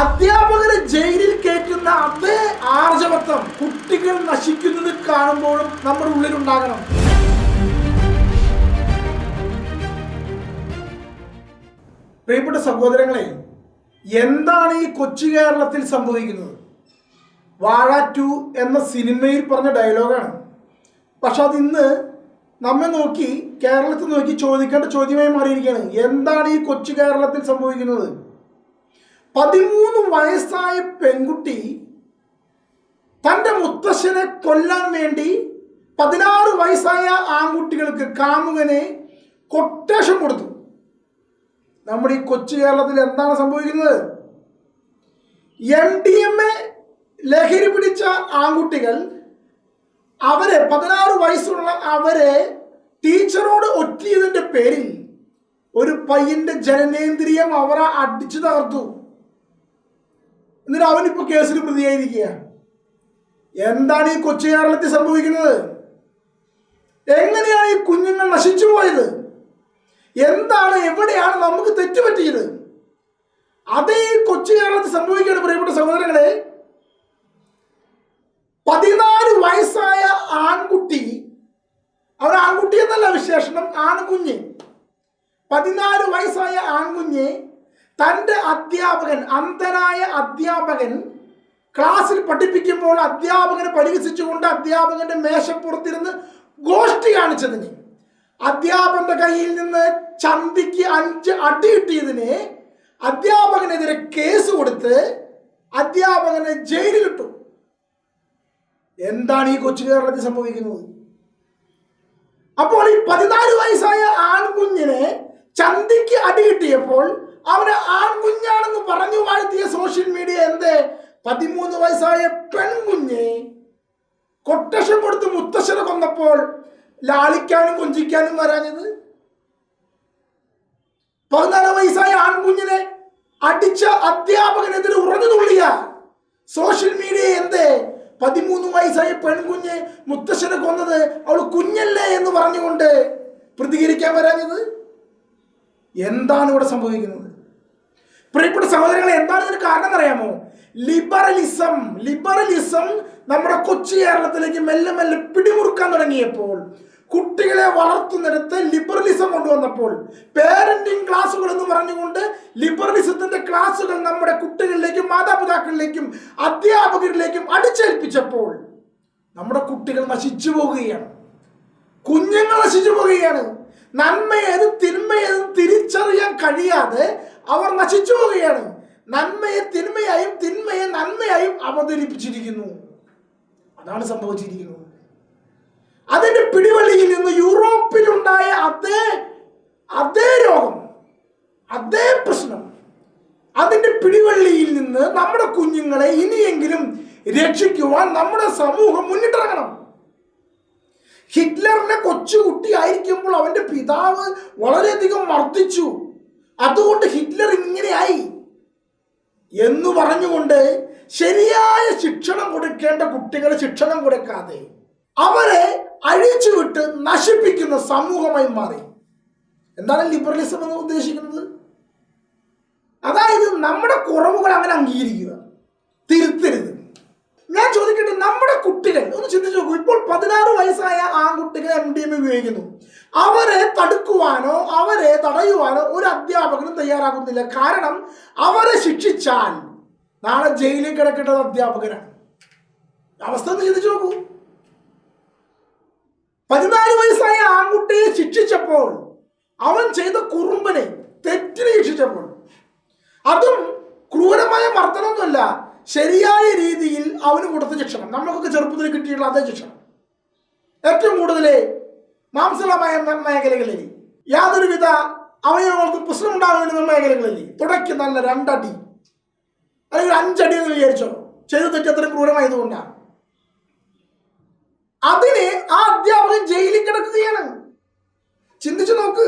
അധ്യാപകരെ ജയിലിൽ കയറ്റുന്ന അതേ ആർജവത്വം കുട്ടികൾ നശിക്കുന്നത് കാണുമ്പോഴും നമ്മുടെ ഉള്ളിലുണ്ടാകണം. പ്രിയപ്പെട്ട സഹോദരങ്ങളെ, എന്താണ് ഈ കൊച്ചു കേരളത്തിൽ സംഭവിക്കുന്നത്? വാഴ 2 എന്ന സിനിമയിൽ പറഞ്ഞ ഡയലോഗാണ്. പക്ഷെ അതിന്ന് നമ്മെ നോക്കി, കേരളത്തിൽ നോക്കി ചോദിക്കേണ്ട ചോദ്യമായി മാറിയിരിക്കുകയാണ്. എന്താണ് ഈ കൊച്ചു കേരളത്തിൽ സംഭവിക്കുന്നത്? 13 വയസ്സായ പെൺകുട്ടി തൻ്റെ മുത്തശ്ശനെ കൊല്ലാൻ വേണ്ടി 16 വയസ്സായ ആൺകുട്ടികൾക്ക്, കാമുകനെ കൊട്ടേഷൻ കൊടുത്തു. നമ്മുടെ ഈ കൊച്ചു കേരളത്തിൽ എന്താണ് സംഭവിക്കുന്നത്? MDMA ലഹരി പിടിച്ച ആൺകുട്ടികൾ, അവരെ 16 വയസ്സുള്ള അവരെ ടീച്ചറോട് ഒറ്റിയതിൻ്റെ പേരിൽ ഒരു പയ്യന്റെ ജനനേന്ദ്രിയം അവർ അടിച്ചു തകർത്തു. എന്നിട്ട് അവനിപ്പോൾ കേസിൽ പ്രതിയായിരിക്കുക. എന്താണ് ഈ കൊച്ചു കേരളത്തിൽ സംഭവിക്കുന്നത്? എങ്ങനെയാണ് ഈ കുഞ്ഞുങ്ങൾ നശിച്ചു പോയത്? എന്താണ്, എവിടെയാണ് നമുക്ക് തെറ്റുപറ്റിയത്? അതേ ഈ കൊച്ചു കേരളത്തിൽ സംഭവിക്കുകയാണ്. പ്രിയപ്പെട്ട സഹോദരങ്ങളെ, 14 വയസ്സായ ആൺകുട്ടി, അവർ ആൺകുട്ടി എന്നല്ല വിശേഷണം, ആൺകുഞ്ഞ്, 14 വയസ്സായ ആൺകുഞ്ഞ് തൻ്റെ അധ്യാപകൻ, അന്ധനായ അധ്യാപകൻ ക്ലാസ്സിൽ പഠിപ്പിക്കുമ്പോൾ അധ്യാപകനെ പരിഹസിച്ചുകൊണ്ട് അധ്യാപകന്റെ മേശപ്പുറത്തിരുന്ന് ഗോഷ്ഠി കാണിച്ചതിന്, അധ്യാപകന്റെ കയ്യിൽ നിന്ന് ചന്തിക്ക് 5 അടി കിട്ടിയതിന് അധ്യാപകനെതിരെ കേസ് കൊടുത്ത് അധ്യാപകനെ ജയിലിലിട്ടു. എന്താണ് ഈ കൊച്ചു കേരളത്തിൽ സംഭവിക്കുന്നത്? അപ്പോൾ ഈ 14 വയസ്സായ ആൺകുഞ്ഞിനെ ചന്തിക്ക് അടി കിട്ടിയപ്പോൾ അവന് ആൺകുഞ്ഞാണെന്ന് പറഞ്ഞു വാഴ്ത്തിയ സോഷ്യൽ മീഡിയ എന്തേ 13 വയസ്സായ പെൺകുഞ്ഞെ കൊട്ടേഷൻ കൊടുത്ത് മുത്തശ്ശനെ കൊന്നപ്പോൾ ലാളിക്കാനും കൊഞ്ചിക്കാനും വരാഞ്ഞത്? 14 വയസ്സായ ആൺകുഞ്ഞിനെ അടിച്ച അധ്യാപകനെതിരെ ഉറഞ്ഞു തുള്ളിയ സോഷ്യൽ മീഡിയ എന്തേ 13 വയസ്സായ പെൺകുഞ്ഞ് മുത്തശ്ശനെ കൊന്നത് അവൾ കുഞ്ഞല്ലേ എന്ന് പറഞ്ഞുകൊണ്ട് പ്രതികരിക്കാൻ വരാഞ്ഞത്? എന്താണ് ഇവിടെ സംഭവിക്കുന്നത്? പ്രിയപ്പെട്ട സഹോദരങ്ങളെ, എന്താണ് ഇതിന് കാരണം അറിയാമോ? ലിബറലിസം നമ്മുടെ കൊച്ചു കേരളത്തിലേക്ക് മെല്ലെ മെല്ലെ പിടിമുറുക്കാൻ തുടങ്ങിയപ്പോൾ, കുട്ടികളെ വളർത്തുന്നിടത്ത് ലിബറലിസം കൊണ്ടുവന്നപ്പോൾ, പേരന്റിങ് ക്ലാസുകൾ എന്ന് പറഞ്ഞുകൊണ്ട് ലിബറലിസത്തിന്റെ ക്ലാസുകൾ നമ്മുടെ കുട്ടികളിലേക്കും മാതാപിതാക്കളിലേക്കും അധ്യാപകരിലേക്കും അടിച്ചേൽപ്പിച്ചപ്പോൾ നമ്മുടെ കുട്ടികൾ നശിച്ചു പോവുകയാണ്. കുഞ്ഞുങ്ങൾ നശിച്ചു പോവുകയാണ്. നന്മയേതും തിന്മയേതും തിരിച്ചറിയാൻ കഴിയാതെ അവർ നശിച്ചു പോവുകയാണ്. നന്മയെ തിന്മയായും തിന്മയെ നന്മയായും അവതരിപ്പിച്ചിരിക്കുന്നു. അതാണ് സംഭവിച്ചിരിക്കുന്നത്. അതിന്റെ പിടിവള്ളിയിൽ നിന്ന് യൂറോപ്പിലുണ്ടായ അതേ രോഗം, അതേ പ്രശ്നം, അതിന്റെ പിടിവള്ളിയിൽ നിന്ന് നമ്മുടെ കുഞ്ഞുങ്ങളെ ഇനിയെങ്കിലും രക്ഷിക്കുവാൻ നമ്മുടെ സമൂഹം മുന്നിട്ടിറങ്ങണം. ഹിറ്റ്ലറിനെ കൊച്ചുകുട്ടി ആയിരിക്കുമ്പോൾ അവന്റെ പിതാവ് വളരെയധികം മർദ്ദിച്ചു, അതുകൊണ്ട് ഹിറ്റ്ലർ ഇങ്ങനെയായി എന്ന് പറഞ്ഞുകൊണ്ട് ശരിയായ ശിക്ഷണം കൊടുക്കേണ്ട കുട്ടികളെ ശിക്ഷണം കൊടുക്കാതെ അവരെ അഴിച്ചുവിട്ട് നശിപ്പിക്കുന്ന സമൂഹമായി മാറി. എന്താണ് ലിബറലിസം എന്ന് ഉദ്ദേശിക്കുന്നത്? അതായത് നമ്മുടെ കുറവുകൾ അങ്ങനെ അംഗീകരിക്കുക, തിരുത്തരുത്. ഞാൻ ചോദിക്കട്ടെ, നമ്മുടെ കുട്ടികൾ ഒന്ന് ചിന്തിച്ചു നോക്കൂ. ഇപ്പോൾ 16 വയസ്സായ ആൺകുട്ടികൾ MDMA ഉപയോഗിക്കുന്നു. അവരെ തടുക്കുവാനോ അവരെ തടയുവാനോ ഒരു അധ്യാപകനും തയ്യാറാകുന്നില്ല. കാരണം അവരെ ശിക്ഷിച്ചാൽ നാളെ ജയിലിൽ കിടക്കേണ്ടത് അധ്യാപകരാണ്. അവസ്ഥ ഒന്ന് ചിന്തിച്ചു നോക്കൂ. 14 വയസ്സായ ആൺകുട്ടിയെ ശിക്ഷിച്ചപ്പോൾ, അവൻ ചെയ്ത കുറുമ്പനെ, തെറ്റിനെ ശിക്ഷിച്ചപ്പോൾ, അതും ക്രൂരമായ മർദ്ദനമൊന്നുമല്ല, ശരിയായ രീതിയിൽ അവന് കൊടുത്ത ശിക്ഷണം, നമുക്കൊക്കെ ചെറുപ്പത്തിൽ കിട്ടിയിട്ടുള്ള അതേ ശിക്ഷണം. ഏറ്റവും കൂടുതൽ മാംസളമായ മേഖലകളിൽ യാതൊരുവിധ അവയവങ്ങൾക്കും പ്രശ്നമുണ്ടാകുന്ന മേഖലകളിൽ തുടക്കി നല്ല 2 അടി അല്ലെങ്കിൽ 5 അടി എന്ന് വിചാരിച്ചോ, ചെയ്തു തെറ്റത്ര ക്രൂരമായതുകൊണ്ടാണ് അതിന് ആ അധ്യാപകൻ ജയിലിൽ കിടക്കുകയാണ്. ചിന്തിച്ചു നോക്ക്.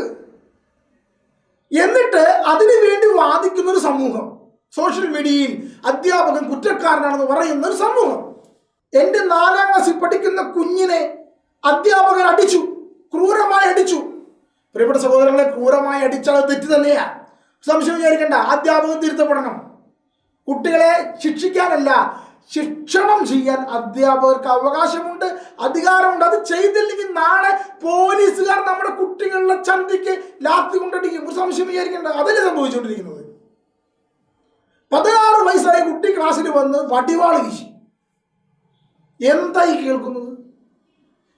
എന്നിട്ട് അതിനു വേണ്ടി വാദിക്കുന്ന ഒരു സമൂഹം, സോഷ്യൽ മീഡിയയിൽ അധ്യാപകൻ കുറ്റക്കാരനാണെന്ന് പറയുന്ന ഒരു സമൂഹം. എൻ്റെ 4ാം ക്ലാസ്സിൽ പഠിക്കുന്ന കുഞ്ഞിനെ അധ്യാപകൻ അടിച്ചു, ക്രൂരമായി അടിച്ചു. പ്രിയപ്പെട്ട സഹോദരങ്ങളെ, ക്രൂരമായി അടിച്ചാൽ തെറ്റ് തന്നെയാ, സംശയം വിചാരിക്കണ്ട. അധ്യാപകൻ തിരുത്തപ്പെടണം. കുട്ടികളെ ശിക്ഷിക്കാനല്ല, ശിക്ഷണം ചെയ്യാൻ അധ്യാപകർക്ക് അവകാശമുണ്ട്, അധികാരമുണ്ട്. അത് ചെയ്തില്ലെങ്കിൽ നാളെ പോലീസുകാർ നമ്മുടെ കുട്ടികളുടെ ചന്തിക്ക് ലാത്തി കൊണ്ടടിക്കും. ഒരു സംശയം വിചാരിക്കേണ്ട, അതല്ലേ സംഭവിച്ചുകൊണ്ടിരിക്കുന്നത്. 16 വയസ്സായ കുട്ടി ക്ലാസ്സിൽ വന്ന് വടിവാള് വീശി. എന്തായി കേൾക്കുന്നത്?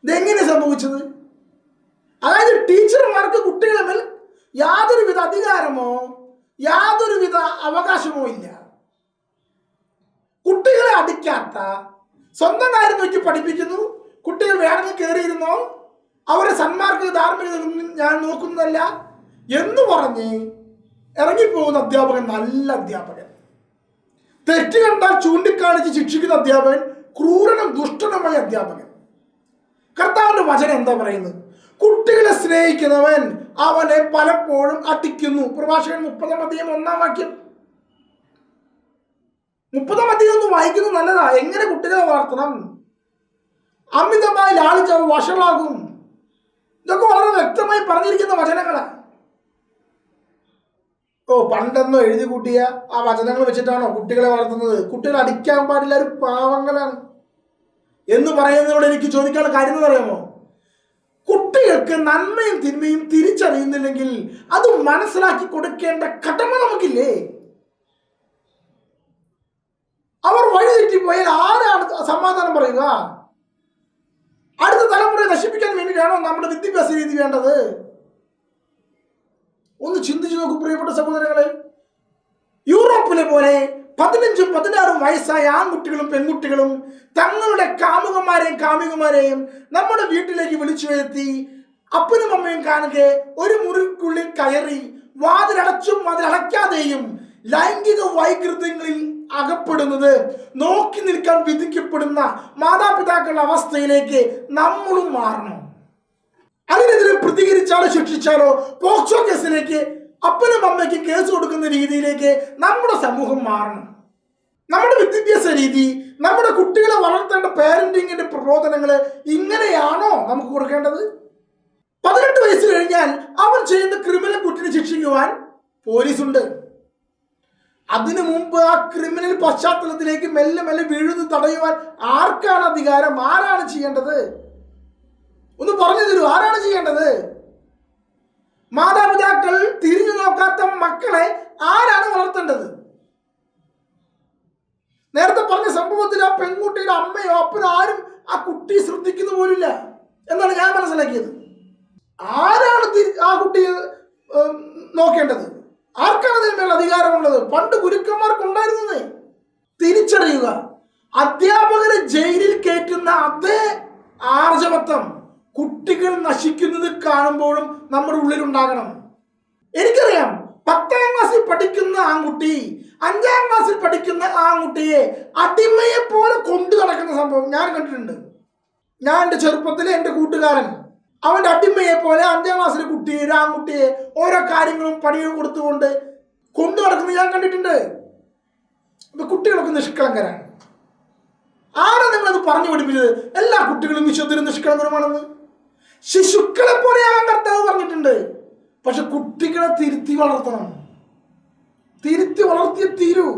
ഇതെങ്ങനെ സംഭവിച്ചത്? അതായത് ടീച്ചർമാർക്ക് കുട്ടികളെ മേൽ യാതൊരുവിധ അധികാരമോ യാതൊരുവിധ അവകാശമോ ഇല്ല. കുട്ടികളെ അടിക്കാത്ത, സ്വന്തം കാര്യം നോക്കി പഠിപ്പിക്കുന്നു. കുട്ടികൾ വേണമെങ്കിൽ കയറിയിരുന്നോ, അവരെ സന്മാർഗ ധാർമ്മികത ഞാൻ നോക്കുന്നതല്ല എന്ന് പറഞ്ഞ് ഇറങ്ങിപ്പോകുന്ന അധ്യാപകൻ നല്ല അധ്യാപകൻ. തെറ്റ് കണ്ടാൽ ചൂണ്ടിക്കാണിച്ച് ശിക്ഷിക്കുന്ന അധ്യാപകൻ ക്രൂരനും ദുഷ്ടനുമായ അധ്യാപകൻ. കർത്താവിന്റെ വചനം എന്താ പറയുന്നത്? കുട്ടികളെ സ്നേഹിക്കുന്നവൻ അവനെ പലപ്പോഴും അടിക്കുന്നു. പ്രഭാഷകൻ 30-ാം അധ്യായം 1-ാം വാക്യം. 30-ാം അധ്യായം ഒന്ന് വായിക്കുന്നത് നല്ലതാ. എങ്ങനെ കുട്ടികളെ വളർത്തണം, അമിതമായി ലാളിച്ച വഷളാകും, ഇതൊക്കെ വളരെ വ്യക്തമായി പറഞ്ഞിരിക്കുന്ന വചനങ്ങളാണ്. പണ്ടെന്നോ എഴുതി കൂട്ടിയ ആ വചനങ്ങൾ വെച്ചിട്ടാണോ കുട്ടികളെ വളർത്തുന്നത്? കുട്ടികളെ അടിക്കാൻ പാടില്ല, ഒരു പാവങ്ങളാണ് എന്ന് പറയുന്നതിനോട് എനിക്ക് ചോദിക്കാനുള്ള കാര്യം എന്ന് പറയാമോ? കുട്ടികൾക്ക് നന്മയും തിന്മയും തിരിച്ചറിയുന്നില്ലെങ്കിൽ അത് മനസ്സിലാക്കി കൊടുക്കേണ്ട കടമ നമുക്കില്ലേ? അവർ വഴിതെറ്റിപ്പോയാൽ ആരാണ് സമാധാനം പറയുക? അടുത്ത തലമുറയെ നശിപ്പിക്കാൻ വേണ്ടിയിട്ടാണോ നമ്മുടെ വിദ്യാഭ്യാസ രീതി വേണ്ടത്? ഒന്ന് ചിന്തിച്ചു നോക്കൂ പ്രിയപ്പെട്ട സഹോദരങ്ങളെ. യൂറോപ്പിലെ പോലെ 15-16 വയസ്സായ ആൺകുട്ടികളും പെൺകുട്ടികളും തങ്ങളുടെ കാമുകന്മാരെയും നമ്മുടെ വീട്ടിലേക്ക് വിളിച്ചു വരുത്തി അപ്പനും അമ്മയും കാണുക ഒരു മുറിക്കുള്ളിൽ കയറി വാതിലടച്ചും വാതിലടയ്ക്കാതെയും ലൈംഗിക വൈകൃതങ്ങളിൽ അകപ്പെടുന്നത് നോക്കി നിൽക്കാൻ വിധിക്കപ്പെടുന്ന മാതാപിതാക്കളുടെ അവസ്ഥയിലേക്ക് നമ്മളും മാറണം. അതിനെതിരെ പ്രതികരിച്ചാലോ ശിക്ഷിച്ചാലോ പോക്സോ കേസിലേക്ക് അപ്പനും അമ്മയ്ക്കും കേസ് കൊടുക്കുന്ന രീതിയിലേക്ക് നമ്മുടെ സമൂഹം മാറണം. നമ്മുടെ വിദ്യാഭ്യാസ രീതി, നമ്മുടെ കുട്ടികളെ വളർത്തേണ്ട പാരന്റിങ്ങിന്റെ പ്രബോധനങ്ങൾ ഇങ്ങനെയാണോ നമുക്ക് കൊടുക്കേണ്ടത്? 18 വയസ്സ് കഴിഞ്ഞാൽ അവൻ ചെയ്യുന്ന ക്രിമിനൽ കുറ്റിനെ ശിക്ഷിക്കുവാൻ പോലീസുണ്ട്. അതിനു മുമ്പ് ആ ക്രിമിനൽ പശ്ചാത്തലത്തിലേക്ക് മെല്ലെ മെല്ലെ വീഴുന്നു തടയുവാൻ ആർക്കാണ് അധികാരം? ആരാണ് ചെയ്യേണ്ടത്? ഒന്ന് പറഞ്ഞു തരൂ, ആരാണ് ചെയ്യേണ്ടത്? മാതാപിതാക്കൾ തിരിഞ്ഞു നോക്കാത്ത മക്കളെ ആരാണ് വളർത്തേണ്ടത്? നേരത്തെ പറഞ്ഞ സംഭവത്തിൽ ആ പെൺകുട്ടിയുടെ അമ്മയോ അപ്പനോ ആരും ആ കുട്ടിയെ ശ്രദ്ധിക്കുന്ന പോലില്ല എന്നാണ് ഞാൻ മനസ്സിലാക്കിയത്. ആരാണ് ആ കുട്ടിയെ നോക്കേണ്ടത്? ആർക്കാണ് അതിന്മേൽ അധികാരമുള്ളത്? പണ്ട് ഗുരുക്കന്മാർക്ക് ഉണ്ടായിരുന്നത്. തിരിച്ചറിയുക. അധ്യാപകരെ ജയിലിൽ കയറ്റുന്ന അതേ ആർജവത്വം കുട്ടികൾ നശിക്കുന്നത് കാണുമ്പോഴും നമ്മുടെ ഉള്ളിലുണ്ടാകണം. എനിക്കറിയാം, 10ാം ക്ലാസ്സിൽ പഠിക്കുന്ന ആൺകുട്ടി 5ാം ക്ലാസ്സിൽ പഠിക്കുന്ന ആൺകുട്ടിയെ അടിമയെ പോലെ കൊണ്ടു നടക്കുന്ന സംഭവം ഞാൻ കണ്ടിട്ടുണ്ട്. ഞാൻ എൻ്റെ ചെറുപ്പത്തിലെ എൻ്റെ കൂട്ടുകാരൻ അവൻ്റെ അടിമയെ പോലെ 5ാം ക്ലാസ്സിലെ കുട്ടിയെ, ആൺകുട്ടിയെ ഓരോ കാര്യങ്ങളും പണിയും കൊടുത്തുകൊണ്ട് കൊണ്ടു നടക്കുന്നത് ഞാൻ കണ്ടിട്ടുണ്ട്. അപ്പൊ കുട്ടികളൊക്കെ നിഷ്കളങ്കരാണ്. ആരാ നിങ്ങളത് പറഞ്ഞു പഠിപ്പിച്ചത്? എല്ലാ കുട്ടികളും വിശുദ്ധരും നിഷ്കളങ്കരുമാണെന്ന്. ശിശുക്കളെ പോലെയാകാൻ കർത്താവ് പറഞ്ഞിട്ടുണ്ട്. പക്ഷെ കുട്ടികളെ തിരുത്തി വളർത്തണം. തിരുത്തി വളർത്തിയ തീരൂ.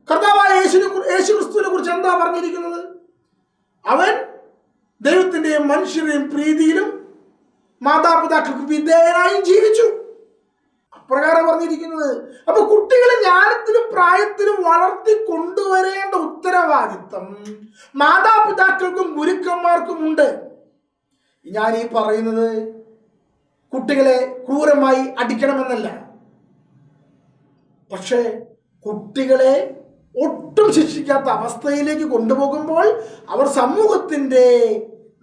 കർത്താവായ യേശു ക്രിസ്തുവിനെ കുറിച്ച് എന്താ പറഞ്ഞിരിക്കുന്നത്? അവൻ ദൈവത്തിന്റെയും മനുഷ്യരുടെയും പ്രീതിയിലും മാതാപിതാക്കൾക്ക് വിധേയനായും ജീവിച്ചു. അപ്രകാരം പറഞ്ഞിരിക്കുന്നത്. അപ്പൊ കുട്ടികളെ ജ്ഞാനത്തിലും പ്രായത്തിലും വളർത്തി കൊണ്ടുവരേണ്ട ഉത്തരവാദിത്തം മാതാപിതാക്കൾക്കും ഗുരുക്കന്മാർക്കും ഉണ്ട്. ഞാൻ ഈ പറയുന്നത് കുട്ടികളെ ക്രൂരമായി അടിക്കണമെന്നല്ല. പക്ഷേ കുട്ടികളെ ഒട്ടും ശിക്ഷിക്കാത്ത അവസ്ഥയിലേക്ക് കൊണ്ടുപോകുമ്പോൾ അവർ സമൂഹത്തിന്റെ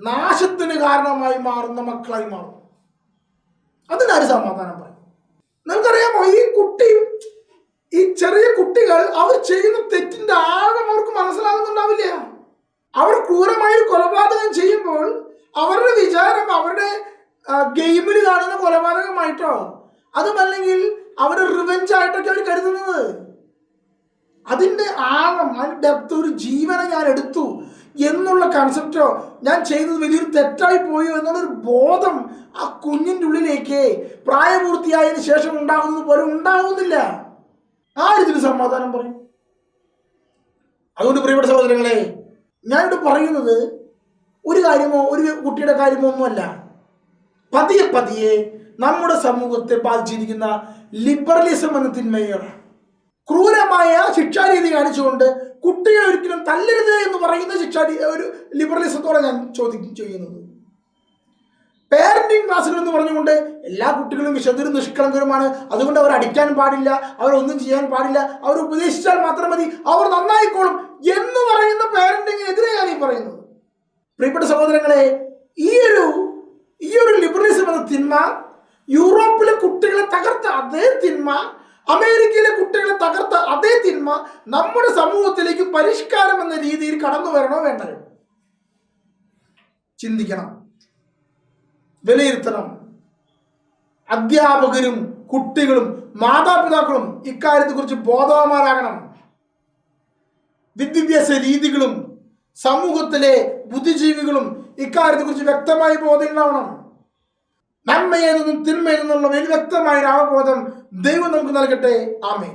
നാശത്തിന് കാരണമായി മാറുന്ന മക്കളായി മാറും. അതിനാര് സമാധാനം പറയും? നിങ്ങൾക്കറിയാമോ, ഈ ചെറിയ കുട്ടികൾ അവർ ചെയ്യുന്ന തെറ്റിന്റെ ആഴം അവർക്ക് മനസ്സിലാകുന്നുണ്ടാവില്ല. അവർ ക്രൂരമായി കൊലപാതകം ചെയ്യുമ്പോൾ അവരുടെ വിചാരം അവരുടെ ഗെയിമിൽ കാണുന്ന കൊലപാതകമായിട്ടോ അതുമല്ലെങ്കിൽ അവരുടെ റിവെഞ്ച് ആയിട്ടൊക്കെ അവർ കരുതുന്നത്. അതിൻ്റെ ആഴം, അതിൻ്റെ ഡെപ്ത്, ഒരു ജീവനെ ഞാൻ എടുത്തു എന്നുള്ള കൺസെപ്റ്റോ ഞാൻ ചെയ്തത് വലിയൊരു തെറ്റായി പോയോ എന്നുള്ളൊരു ബോധം ആ കുഞ്ഞിൻ്റെ ഉള്ളിലേക്ക് പ്രായപൂർത്തിയായതിനു ശേഷം ഉണ്ടാകുന്നത് പോലെ ഉണ്ടാകുന്നില്ല. ആരിതിന് സമാധാനം പറയും? അതുകൊണ്ട് പ്രിയപ്പെട്ട സഹോദരങ്ങളെ, ഞാനിവിടെ പറയുന്നത് ഒരു കാര്യമോ ഒരു കുട്ടിയുടെ കാര്യമോ ഒന്നുമല്ല. പതിയെ പതിയെ നമ്മുടെ സമൂഹത്തെ ബാധിച്ചിരിക്കുന്ന ലിബറലിസം എന്ന തിന്മയാണ്. ക്രൂരമായ ശിക്ഷാരീതി കാണിച്ചുകൊണ്ട് കുട്ടികളെ ഒരിക്കലും തല്ലരുത് എന്ന് പറയുന്ന ഒരു ലിബറലിസത്തോടെ ഞാൻ ചോദ്യം ചെയ്യുന്നത്. പേരന്റിങ് ക്ലാസ്സുകൾ എന്ന് പറഞ്ഞുകൊണ്ട് എല്ലാ കുട്ടികളും വിശുദ്ധരും നിഷ്കളങ്കരുമാണ്, അതുകൊണ്ട് അവർ അടിക്കാൻ പാടില്ല, അവരൊന്നും ചെയ്യാൻ പാടില്ല, അവർ ഉപദേശിച്ചാൽ മാത്രം മതി, അവർ നന്നായിക്കോളും എന്ന് പറയുന്ന പേരന്റിങ്ങിനെതിരെയാണ് ഈ പറയുന്നത്. പ്രിയപ്പെട്ട സഹോദരങ്ങളെ, ഈ ഒരു ലിബറലിസം എന്ന തിന്മ യൂറോപ്പിലെ കുട്ടികളെ തകർത്ത അതേ തിന്മ, അമേരിക്കയിലെ കുട്ടികളെ തകർത്ത അതേ തിന്മ നമ്മുടെ സമൂഹത്തിലേക്ക് പരിഷ്കാരം എന്ന രീതിയിൽ കടന്നു വരണോ വേണ്ടയോ? ചിന്തിക്കണം, വിലയിരുത്തണം. അധ്യാപകരും കുട്ടികളും മാതാപിതാക്കളും ഇക്കാര്യത്തെക്കുറിച്ച് ബോധവാന്മാരാകണം. വിദ്യാഭ്യാസ രീതികളും സമൂഹത്തിലെ ബുദ്ധിജീവികളും ഇക്കാര്യത്തെക്കുറിച്ച് വ്യക്തമായി ബോധമുണ്ടാവണം. നന്മയെന്നും തിന്മയെന്നുള്ള വ്യക്തമായ അവബോധം ദൈവം നമുക്ക് നൽകട്ടെ. ആമേൻ.